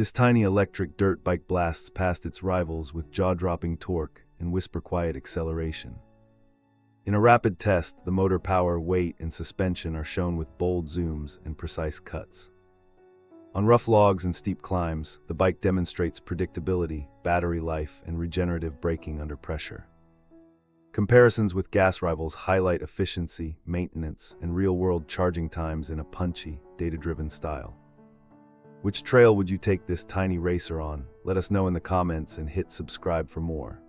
This tiny electric dirt bike blasts past its rivals with jaw-dropping torque and whisper-quiet acceleration. In a rapid test, the motor power, weight, and suspension are shown with bold zooms and precise cuts. On rough logs and steep climbs, the bike demonstrates predictability, battery life, and regenerative braking under pressure. Comparisons with gas rivals highlight efficiency, maintenance, and real-world charging times in a punchy, data-driven style. Which trail would you take this tiny racer on? Let us know in the comments and hit subscribe for more.